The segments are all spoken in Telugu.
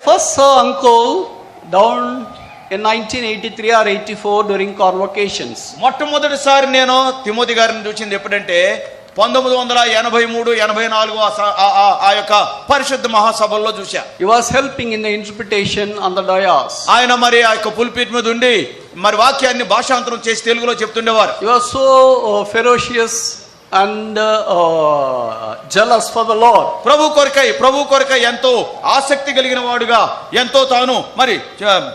First saw uncle down in 1983 or 84 during convocations. మొట్టమొదటిసారి నేను తిమోతి గారిని చూసింది ఎప్పుడంటే 1983-84 ఆ యొక్క పరిశుద్ధ మహాసభల్లో చూశా. He was helping in the interpretation on the dais. ఆయన మరి ఆ యొక్క పుల్పిట్ మీద ఉండి మరి వాక్యాన్ని భాషాంతరం చేసి తెలుగులో చెప్తుండేవారు. He was so ferocious and jealous for the Lord. ప్రభు కొరకై ఎంతో ఆసక్తి కలిగిన వాడుగా, ఎంతో తాను మరి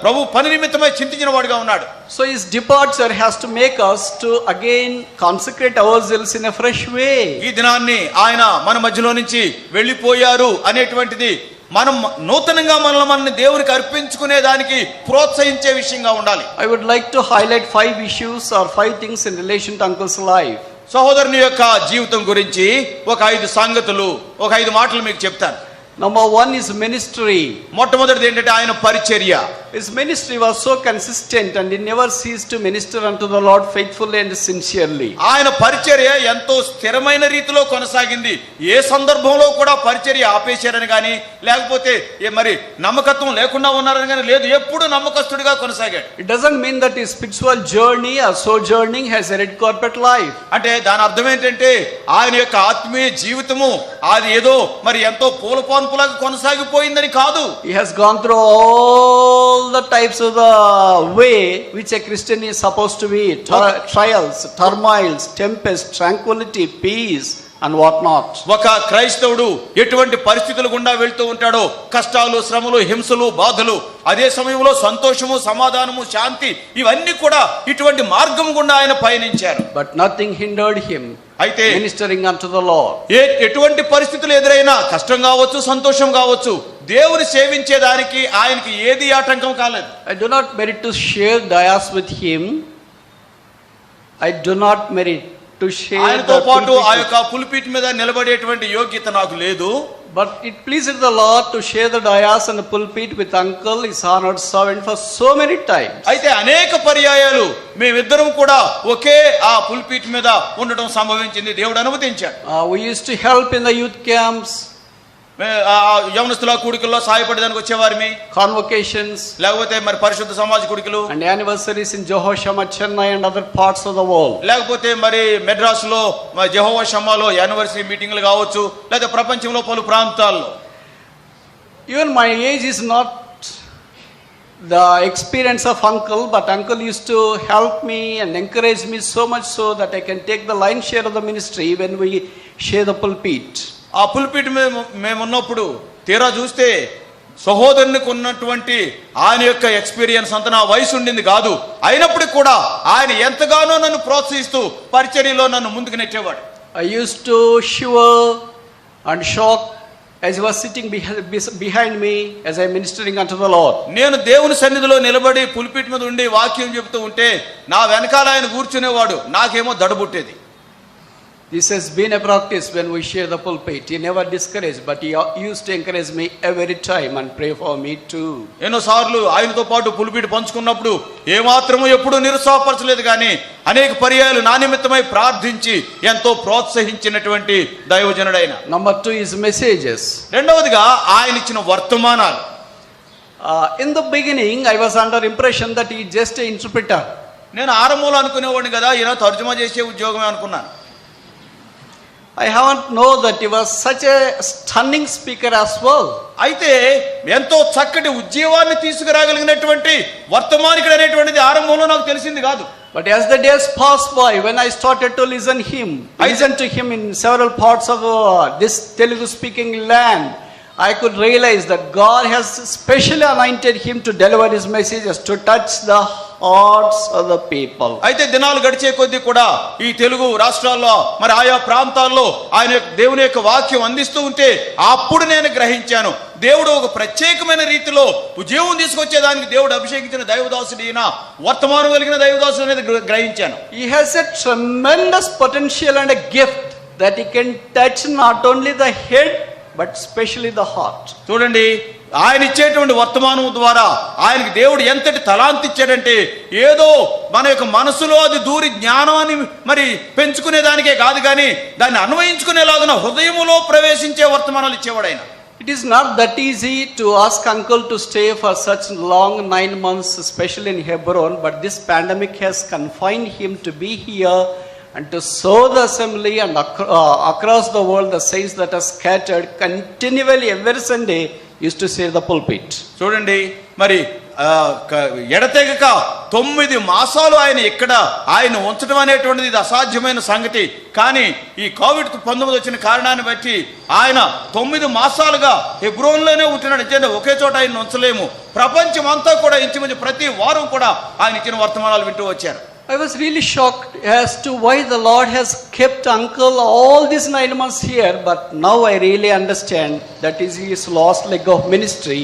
ప్రభు పని నిమిత్తమై చింతించిన వాడుగా ఉన్నాడు. So his departure has to make us to again consecrate ourselves in a fresh way. ఈ దినాన్ని ఆయన మన మధ్యలో నుంచి వెళ్ళిపోయారు అనేటువంటిది మనం నూతనంగా మనల్ని దేవునికి అర్పించుకునే దానికి ప్రోత్సహించే విషయంగా ఉండాలి. I would like to highlight 5 issues or 5 things in relation to uncle's life. సహోదరుని యొక్క జీవితం గురించి ఒక 5 సంగతులు, ఒక 5 మాటలు మీకు చెప్తాను. Number 1 is ministry. మొట్టమొదటిది ఏంటంటే ఆయన పరిచర్య. His ministry was so consistent and he never ceased to minister unto the Lord faithfully and sincerely. ఆయన పరిచర్య ఎంతో స్థిరమైన రీతిలో కొనసాగింది. ఏ సందర్భంలో కూడా పరిచర్య ఆపేశారని కానీ, లేకపోతే మరి నమ్మకత్వం లేకుండా ఉన్నారని కానీ లేదు, ఎప్పుడు నమ్మకస్తుడిగా కొనసాగాడు. It doesn't mean that his spiritual journey or sojourning has a red carpet life. అంటే దాని అర్థం ఏంటంటే ఆయన యొక్క ఆత్మీయ జీవితము అది ఏదో మరి ఎంతో పూలపాన్పులాగా కొనసాగిపోయిందని కాదు. He has gone through all the types of the way which a Christian is supposed to be. Trials, turmoils, tempest, tranquility, peace and what not. ఒక క్రైస్తవుడు ఎటువంటి పరిస్థితుల గుండా వెళ్తూ ఉంటాడో, కష్టాలు, శ్రమలు, హింసలు, బాధలు, అదే సమయంలో సంతోషము, సమాధానము, శాంతి, ఇవన్నీ కూడా ఇటువంటి మార్గం గుండా ఆయన పయనించారు. But nothing hindered him అయితే ministering unto the Lord. ఎటువంటి పరిస్థితులు ఎదురైనా, కష్టం కావచ్చు, సంతోషం కావచ్చు, దేవుని సేవించేదానికి ఆయనకి ఏది ఆటంకం కాలేదు. I do not merit to share dais with him. I do not merit to share ఆయనతో the పాటు pulpit ఆ యొక్క పుల్పిట్ మీద నిలబడేటువంటి యోగ్యత నాకు లేదు. But it pleased the Lord to share the dais and the pulpit with uncle, his honored servant, for so many times. అయితే అనేక పర్యాయాలు మేమిద్దరం కూడా ఒకే ఆ పుల్పిట్ మీద ఉండడం సంభవించింది, దేవుడు అనుమతించాడు. We used to help in the youth camps, యవనస్తుల కూడికల్లో సహాయపడడానికి వచ్చేవారిమి, convocations, లేకపోతే మరి పరిశుద్ధ సమాజ కూడికలు, and anniversaries in Jehoshaphat, Chennai and other parts of the world. లేకపోతే మరి మెడ్రాస్ లో జెహోవా షమ్మాలో యానివర్సరీ మీటింగ్లు కావచ్చు, లేదా ప్రపంచంలో పలు ప్రాంతాల్లో. Even my age is not the experience of uncle, but uncle used to help me and encourage me so much so that I can take the lion's share of the ministry when we share the pulpit. ఆ పుల్పిట్ మేమున్నప్పుడు తీరా చూస్తే సహోదరునికి ఉన్నటువంటి ఆయన యొక్క ఎక్స్పీరియన్స్ అంత నా వయసు ఉండింది కాదు. అయినప్పటికీ కూడా ఆయన ఎంతగానో నన్ను ప్రోత్సహిస్తూ పరిచర్యలో నన్ను ముందుకు నెట్టేవాడు. I used to shiver and shock as he was sitting behind me as I ministering unto the Lord. నేను దేవుని సన్నిధిలో నిలబడి పుల్పిట్ మీద ఉండి వాక్యం చెబుతూ ఉంటే నా వెనకాల ఆయన కూర్చునేవాడు, నాకేమో దడబుట్టేది. This has been a practice when we share the pulpit. He never discouraged, but he used to encourage me every time and pray for me too. ఎన్నోసార్లు ఆయనతో పాటు పుల్పిట్ పంచుకున్నప్పుడు ఏమాత్రము ఎప్పుడు నిరుత్సాహపరచలేదు, కానీ అనేక పర్యాయాలు నా నిమిత్తమై ప్రార్థించి ఎంతో ప్రోత్సహించినటువంటి దైవజనుడైన. Number 2 is messages. రెండవదిగా ఆయన ఇచ్చిన వర్తమానాలు. In the beginning, I was under impression that he is just an interpreter. నేను ఆరంభంలో అనుకునేవాడిని కదా, ఈయన తర్జుమా చేసే ఉద్యోగమే అనుకున్నాను. I haven't known that he was such a stunning speaker as well. అయితే ఎంతో చక్కటి ఉద్యోగాన్ని తీసుకురాగలిగినటువంటి వర్తమానికుడు అనేటువంటిది ఆరంభంలో నాకు తెలిసింది కాదు. But as the days passed by, when I started to listen to him in several parts of this Telugu speaking land, I could realize that God has specially anointed him to deliver his messages, to touch the hearts of the people. అయితే దినాలు గడిచే కొద్దీ కూడా ఈ తెలుగు రాష్ట్రాల్లో మరి ఆయా ప్రాంతాల్లో ఆయన దేవుని యొక్క వాక్యం అందిస్తూ ఉంటే అప్పుడు నేను గ్రహించాను, దేవుడు ఒక ప్రత్యేకమైన రీతిలో ఉద్యోగం తీసుకొచ్చేదానికి దేవుడు అభిషేకించిన దైవదాసుడు ఈయన, వర్తమానం కలిగిన దైవదాసుడు అనేది గ్రహించాను. He has a tremendous potential and a gift that he can touch not only the head but especially the heart. చూడండి, ఆయన ఇచ్చేటువంటి వర్తమానం ద్వారా ఆయనకి దేవుడు ఎంతటి తలాంతి ఇచ్చాడంటే ఏదో మన యొక్క మనసులో అది దూరి జ్ఞానాన్ని మరి పెంచుకునే దానికే కాదు, కానీ దాన్ని అన్వయించుకునేలాగా హృదయములో ప్రవేశించే వర్తమానాలు ఇచ్చేవాడు ఆయన. It is not that easy to ask uncle to stay for such long 9 months, especially in Hebron, but this pandemic has confined him to be here and to sow the assembly and across the world the saints that are scattered continually every Sunday used to say the pulpit. చూడండి మరి ఎడతెగక 9 మాసాలు ఆయన ఇక్కడ ఆయన ఉంచడం అనేటువంటిది ఇది అసాధ్యమైన సంగతి. కానీ ఈ కోవిడ్-19 వచ్చిన కారణాన్ని బట్టి ఆయన 9 మాసాలుగా హెబ్రోన్లోనే ఉంటున్నాడు. నిజంగా ఒకే చోట ఆయన ఉంచలేము. ప్రపంచం అంతా కూడా ఇంచుమించు ప్రతి వారం కూడా ఆయన ఇచ్చిన వర్తమానాలు వింటూ వచ్చారు. I was really shocked as to why the Lord has kept uncle all these 9 months here, but now I really understand that is his lost leg of ministry,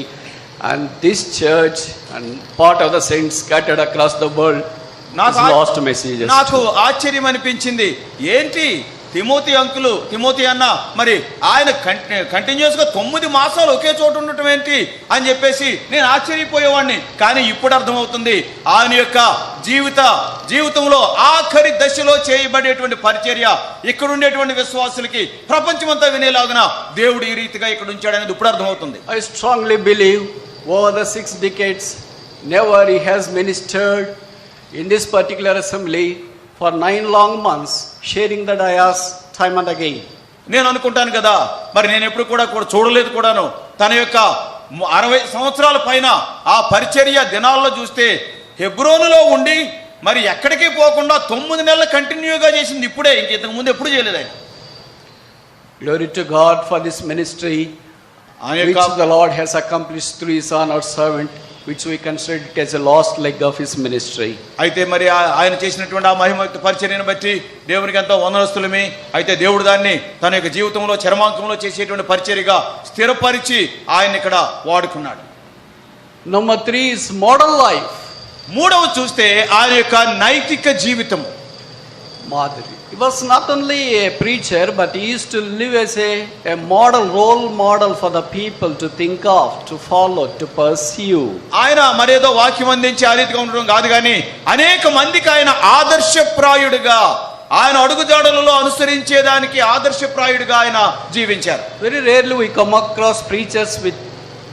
and this church and part of the saints scattered across the world is lost messages. నాకు ఆశ్చర్యం అనిపించింది. ఏంటి తిమోతి అన్న మరి ఆయన కంటిన్యూస్ గా 9 మాసాలు ఒకే చోట ఉండటం ఏంటి అని చెప్పేసి నేను ఆశ్చర్యపోయేవాడిని. కానీ ఇప్పుడు అర్థమవుతుంది ఆయన యొక్క జీవితంలో ఆఖరి దశలో చేయబడేటువంటి పరిచర్య ఇక్కడ ఉండేటువంటి విశ్వాసులకి ప్రపంచమంతా వినేలాగున దేవుడు ఈ రీతిగా ఇక్కడ ఉంచాడనేది ఇప్పుడు అర్థమవుతుంది. I strongly believe over the 6 decades never he has ministered in this particular assembly for 9 long months, sharing the dayas time and again. నేను అనుకుంటాను కదా, మరి నేను ఎప్పుడు కూడా చూడలేదు కూడాను. తన యొక్క 60 సంవత్సరాల పైన ఆ పరిచర్య దినాల్లో చూస్తే హెబ్రోనులో ఉండి మరి ఎక్కడికి పోకుండా 9 నెలలు కంటిన్యూగా చేసింది ఇప్పుడే, ఇంతకు ముందు ఎప్పుడు చేయలేదు ఆయన. Glory to God for this ministry which the Lord has accomplished through his son or servant, which we consider it as a lost leg of his ministry. అయితే మరి ఆయన చేసినటువంటి ఆ మహిమయుక్త పరిచర్యను బట్టి దేవునికి ఎంతో వందనస్తులమే. అయితే దేవుడు దాన్ని తన యొక్క జీవితంలో చరమాంకంలో చేసేటువంటి పరిచర్యగా స్థిరపరిచి ఆయన ఇక్కడ వాడుకున్నాడు. Number 3 is model life. మూడవ చూస్తే ఆయన యొక్క నైతిక జీవితం. Madhuri. He was not only a preacher, but he used to live as a model, role model for the people to think of, to follow, to pursue. ఆయన మరేదో వాక్యం అందించి ఆ రీతిగా ఉండడం కాదు, కానీ అనేక మందికి ఆయన ఆదర్శప్రాయుడిగా, ఆయన అడుగుజాడలలో అనుసరించేదానికి ఆదర్శప్రాయుడిగా ఆయన జీవించారు. Very rarely we come across preachers with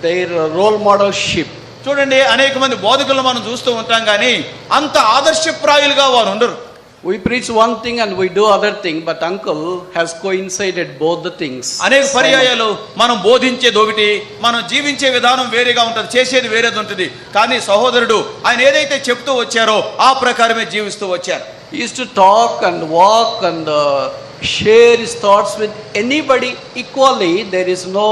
their role modelship. చూడండి, అనేక మంది బోధకులను మనం చూస్తూ ఉంటాం, కానీ అంత ఆదర్శప్రాయులుగా వారు ఉండరు. We preach one thing and we do other thing, but uncle has coincided both the things. అనేక పర్యాయాలు మనం బోధించేది ఒకటి, మనం జీవించే విధానం వేరేగా ఉంటుంది, చేసేది వేరేది ఉంటుంది. కానీ సహోదరుడు ఆయన ఏదైతే చెప్తూ వచ్చారో ఆ ప్రకారమే జీవిస్తూ వచ్చారు. He used to talk and walk and share his thoughts with anybody equally. There is no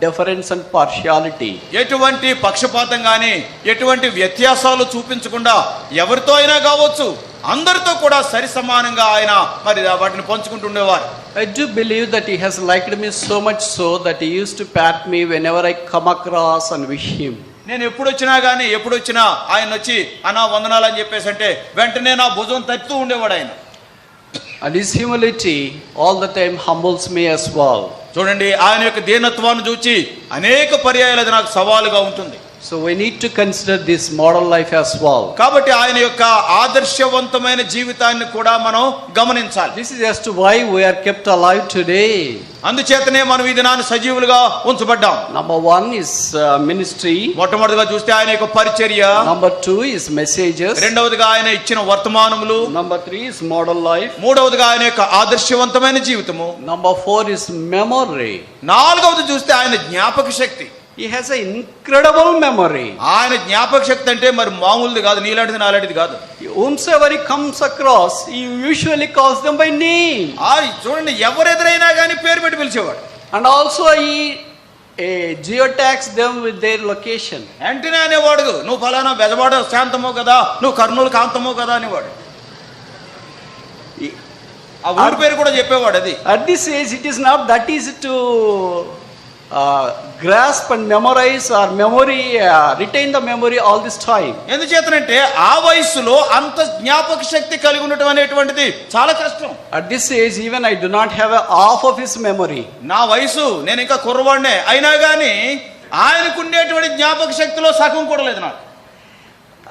difference and partiality. ఎటువంటి పక్షపాతం కానీ ఎటువంటి వ్యత్యాసాలు చూపించకుండా ఎవరితో అయినా కావచ్చు అందరితో కూడా సరి సమానంగా ఆయన మరి వాటిని పంచుకుంటుండేవారు. I do believe that he has liked me so much so that he used to pat me whenever I come across and wish him. నేను ఎప్పుడు వచ్చినా ఆయన వచ్చి అన్నా వందనాలు అని చెప్పేసి అంటే వెంటనే నా భుజం తట్టుతూ ఉండేవాడు ఆయన. And his humility all the time humbles me as well. చూడండి, ఆయన యొక్క దీనత్వాన్ని చూచి అనేక పర్యాయాలు అది నాకు సవాలుగా ఉంటుంది. So we need to consider this model life as well. కాబట్టి ఆయన యొక్క ఆదర్శవంతమైన జీవితాన్ని కూడా మనం గమనించాలి. This is as to why we are kept alive today. అందుచేతనే మనం ఈ దినాన్ని సజీవులుగా ఉంచబడ్డాం. Number 1 is ministry. మొట్టమొదటిగా చూస్తే ఆయన యొక్క పరిచర్య. Number 2 is messages. రెండవదిగా ఆయన ఇచ్చిన వర్తమానములు. Number 3 is model life. మూడవదిగా ఆయన యొక్క ఆదర్శవంతమైన జీవితము. Number 4 is memory. నాలుగవది చూస్తే ఆయన జ్ఞాపక శక్తి. He has an incredible memory. ఆయన జ్ఞాపక శక్తి అంటే మరి మామూలుది కాదు, నీలాంటిది నాలాంటిది కాదు. Whomsoever he comes across, he usually calls them by name. చూడండి, ఎవరెదురైనా కానీ పేరు పెట్టి పిలిచేవాడు. And also he geotags them with their location. వెంటనే అనేవాడు, నువ్వు ఫలానా బెజవాడ శాంతమో కదా, నువ్వు కర్నూలు కాంతమో కదా అనేవాడు. ఆ ఊరి పేరు కూడా చెప్పేవాడు. అది At this age, it is not that easy to grasp and memorize or retain the memory all this time. ఎందుచేతనంటే ఆ వయసులో అంత జ్ఞాపక శక్తి కలిగి ఉండటం అనేటువంటిది చాలా కష్టం. At this age, even I do not have half of his memory. నా వయసు, నేను ఇంకా కుర్రవాడినే, అయినా కానీ ఆయనకుండేటువంటి జ్ఞాపక శక్తిలో సగం కూడా లేదు నాకు.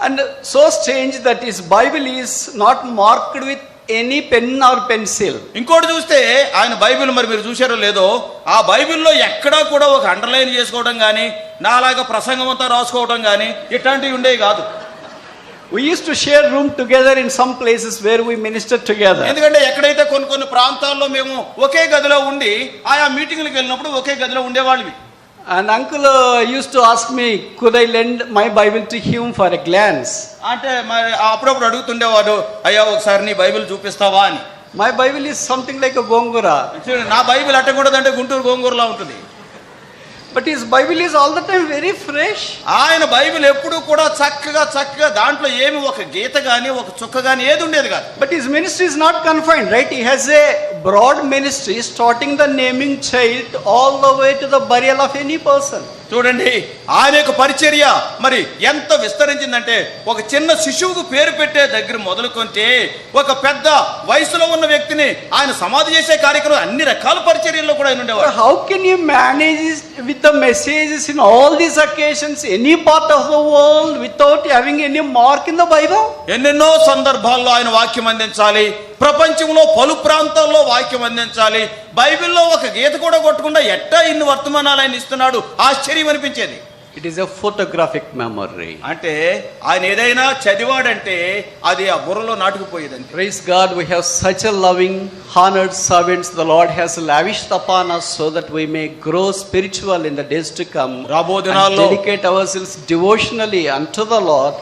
And so strange that his Bible is not marked with any pen or pencil. ఇంకోటి చూస్తే ఆయన బైబిల్ మరి మీరు చూశారో లేదో, ఆ బైబిల్లో ఎక్కడా కూడా ఒక అండర్లైన్ చేసుకోవడం కానీ నాలాగా ప్రసంగం అంతా రాసుకోవడం కానీ ఇట్లాంటివి ఉండేవి కాదు. We used to share room together in some places where we ministered together. ఎందుకంటే ఎక్కడైతే కొన్ని ప్రాంతాల్లో మేము ఒకే గదిలో ఉండి ఆయా మీటింగ్లకు వెళ్ళినప్పుడు ఒకే గదిలో ఉండేవాళ్ళవి. And uncle used to ask me, could I lend my Bible to him for a glance? అంటే మరి అప్పుడప్పుడు అడుగుతుండేవాడు, అయ్యా ఒకసారి నీ బైబిల్ చూపిస్తావా అని. My Bible is something like a gongura. నా బైబిల్ అట్టకూడదంటే గుంటూరు గోంగూరలా ఉంటుంది. But his Bible is all the time very fresh. ఆయన బైబిల్ ఎప్పుడు కూడా చక్కగా దాంట్లో ఏమి ఒక గీత గాని ఒక చుక్క గాని ఏది ఉండేది కాదు. But his ministry is not confined, right? He has a broad ministry, starting the naming child all the way to the burial of any person. చూడండి ఆయన యొక్క పరిచర్య మరి ఎంత విస్తరించిందంటే ఒక చిన్న శిశువుకు పేరు పెట్టే దగ్గర మొదలుకొంటే ఒక పెద్ద వయసులో ఉన్న వ్యక్తిని ఆయన సమాధి చేసే కార్యక్రమం అన్ని రకాల పరిచర్యల్లో కూడా ఆయన ఉండేవారు. How can you manage with the messages in all these occasions, any part of the world, without having any mark in the Bible? ఎన్నెన్నో సందర్భాల్లో ఆయన వాక్యం అందించాలి, ప్రపంచంలో పలు ప్రాంతాల్లో వాక్యం అందించాలి, బైబిల్లో ఒక గీత కూడా కొట్టకుండా ఎట్టా ఇన్ని వర్తమానాలు ఆయన ఇస్తున్నాడు, ఆశ్చర్యం అనిపించేది. It is a photographic memory. అంటే ఆయన ఏదైనా చదివాడంటే అది ఆ బుర్రలో నాటుకుపోయేదండి. Praise God, we have such a loving, honored servants the Lord has lavished upon us so that we may grow spiritual in the days to come రాబో and దినాల్లో dedicate ourselves devotionally unto the Lord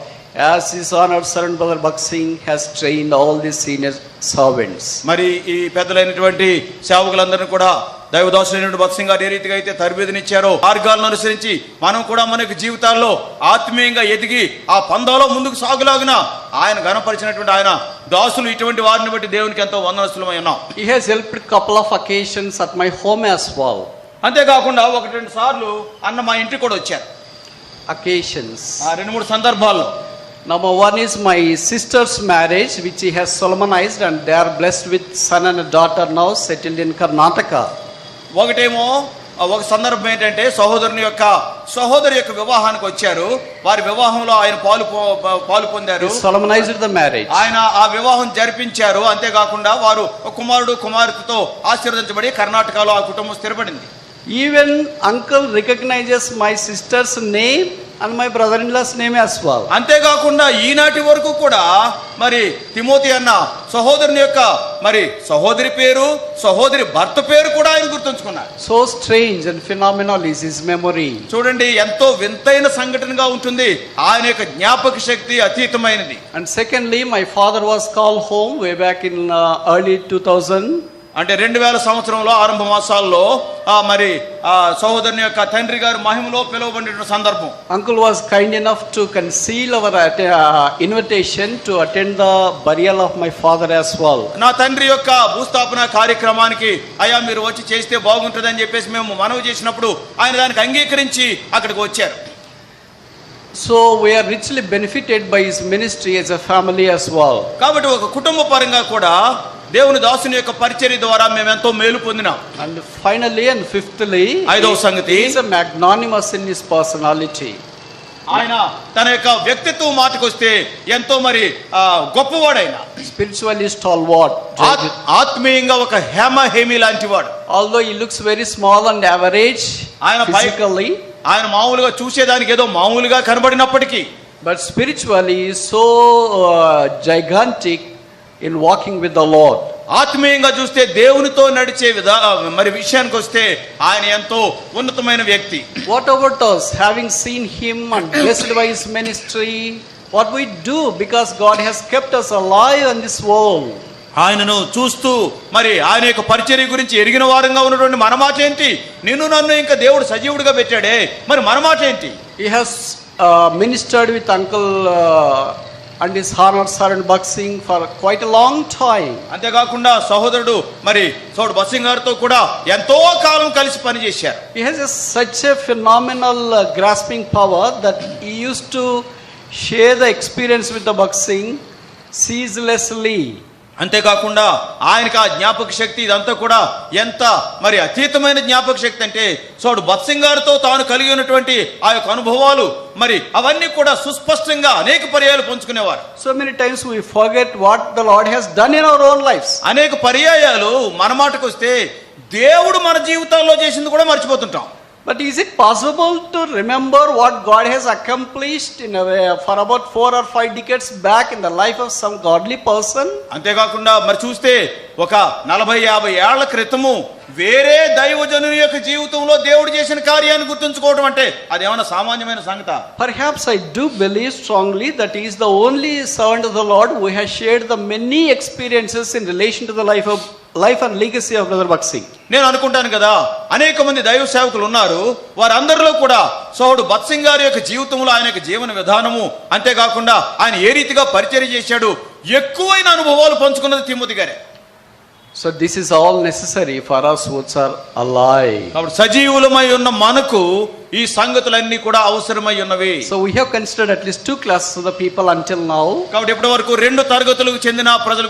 as his honored servant Brother Baksing has trained all these senior servants. మరి ఈ పెద్దలైనటువంటి సేవకులందరినీ కూడా దైవదాసులైనటువంటి భక్సింగ్ గారు ఏ రీతిగా అయితే తరబేదినిచ్చారో మార్గాలను అనుసరించి మనం కూడా మనకి జీవితాల్లో ఆత్మీయంగా ఎదిగి ఆ పందాలో ముందుకు సాగులాగున ఆయన ఘనపరిచినటువంటి ఆయన దాసులు ఇటువంటి వారిని బట్టి దేవునికి ఎంతో వందనస్తులమై ఉన్నాం. He has helped couple of occasions at my home as well. అంతేకాకుండా 1-2 సార్లు అన్న మా ఇంటికి కూడా వచ్చారు. Occasions. 2-3 సందర్భాల్లో. Number one is my sister's marriage, which he has solemnized, and they are blessed with son and a daughter now settled in Karnataka. ఒకటేమో ఒక సందర్భం ఏంటంటే సహోదరి యొక్క వివాహానికి వచ్చారు. వారి వివాహంలో ఆయన పాలు పొందారు. Solemnized the marriage. ఆయన ఆ వివాహం జరిపించారు. అంతేకాకుండా వారు కుమారుడు కుమార్తెతో ఆశీర్వదించబడి కర్ణాటకలో ఆ కుటుంబం స్థిరపడింది. Even uncle recognizes my sister's name and my brother-in-law's name as well. అంతేకాకుండా ఈనాటి వరకు కూడా మరి తిమోతి అన్న సహోదరుని యొక్క మరి సహోదరి పేరు సహోదరి భర్త పేరు కూడా ఆయన గుర్తుంచుకున్నారు. So strange and phenomenal is his memory. చూడండి ఎంతో వింతైన సంఘటనగా ఉంటుంది. ఆయన యొక్క జ్ఞాపక శక్తి అతీతమైనది. And secondly, my father was called home way back in early 2000. అంటే 2000 సంవత్సరంలో ఆరంభ మాసాల్లో మరి సహోదరుని యొక్క తండ్రి గారు మహిమలో పిలువబడిన సందర్భం. Uncle was kind enough to conceal our invitation to attend the burial of my father as well. నా తండ్రి యొక్క భూస్థాపన కార్యక్రమానికి అయ్యా మీరు వచ్చి చేస్తే బాగుంటుందని చెప్పేసి మేము మనవి చేసినప్పుడు ఆయన దానికి అంగీకరించి అక్కడికి వచ్చారు. So we are richly benefited by his ministry as a family as well. కాబట్టి ఒక కుటుంబ పరంగా కూడా దేవుని దాసుని యొక్క పరిచర్య ద్వారా మేము ఎంతో మేలు పొందినాం. And finally and fifthly, ఐదవ సంగతి, he is a magnanimous in his personality. ఆయన తన యొక్క వ్యక్తిత్వం మాటకొస్తే ఎంతో మరి గొప్పవాడైన, spiritually stalwart, ఆత్మీయంగా ఒక హేమి లాంటి వాడు. Although he looks very small and average physically, ఆయన మామూలుగా చూసేదానికి ఏదో మామూలుగా కనబడినప్పటికీ, but spiritually he is so gigantic in walking with the Lord. ఆత్మీయంగా చూస్తే దేవునితో నడిచే మరి విషయానికి వస్తే ఆయన ఎంతో ఉన్నతమైన వ్యక్తి. What about us, having seen him and blessed by his ministry, what we do because God has kept us alive in this world? ఆయనను చూస్తూ మరి ఆయన యొక్క పరిచర్య గురించి ఎరిగిన వారంగా ఉన్నటువంటి మన మాట ఏంటి? నిన్ను నన్ను ఇంకా దేవుడు సజీవుడిగా పెట్టాడే, మరి మన మాట ఏంటి? He has ministered with uncle and his honored servant Baksing for quite a long time. అంతేకాకుండా సహోదరుడు మరి సోడు బసింగ్ గారితో కూడా ఎంతో కాలం కలిసి పనిచేశారు. He has such a phenomenal grasping power that he used to share the experience with the Baksing ceaselessly. అంతేకాకుండా ఆయనకి ఆ జ్ఞాపక శక్తి ఇదంతా కూడా ఎంత మరి అతీతమైన జ్ఞాపక శక్తి అంటే చూడు బత్సింగారుతో తాను కలిగి ఉన్నటువంటి ఆ యొక్క అనుభవాలు మరి అవన్నీ కూడా సుస్పష్టంగా అనేక పర్యాయాలు పంచుకునేవారు. So many times we forget what the Lord has done in our own lives. అనేక పర్యాయాలు మన మాటకు వస్తే దేవుడు మన జీవితాల్లో చేసింది కూడా మర్చిపోతుంటాం. But is it possible to remember what God has accomplished in a way for about 4 or 5 decades back in the life of some godly person? అంతేకాకుండా మరి చూస్తే ఒక 40-50 ఏళ్ల క్రితము వేరే దైవజనుని యొక్క జీవితంలో దేవుడు చేసిన కార్యాన్ని గుర్తుంచుకోవడం అంటే అదేమన్నా సామాన్యమైన సంగత? Perhaps I do believe strongly that he is the only servant of the Lord who has shared the many experiences in relation to the life and legacy of Brother Bakshi. నేను అనుకుంటాను కదా, అనేక మంది దైవ సేవకులు ఉన్నారు, వారందరిలో కూడా సోదరుడు బత్సింగ్ గారి యొక్క జీవితంలో ఆయన యొక్క జీవన విధానము, అంతేకాకుండా ఆయన ఏ రీతిగా పరిచర్య చేశాడు, ఎక్కువైన అనుభవాలు పంచుకున్నది తిమోతి గారే. So this is all necessary for us who are alive. కాబట్టి సజీవులమై ఉన్న మనకు ఈ సంగతులన్నీ కూడా అవసరమై ఉన్నవి. So we have considered at least 2 classes of the people until now. కాబట్టి ఇప్పటి వరకు 2 తరగతులకు చెందిన ప్రజలు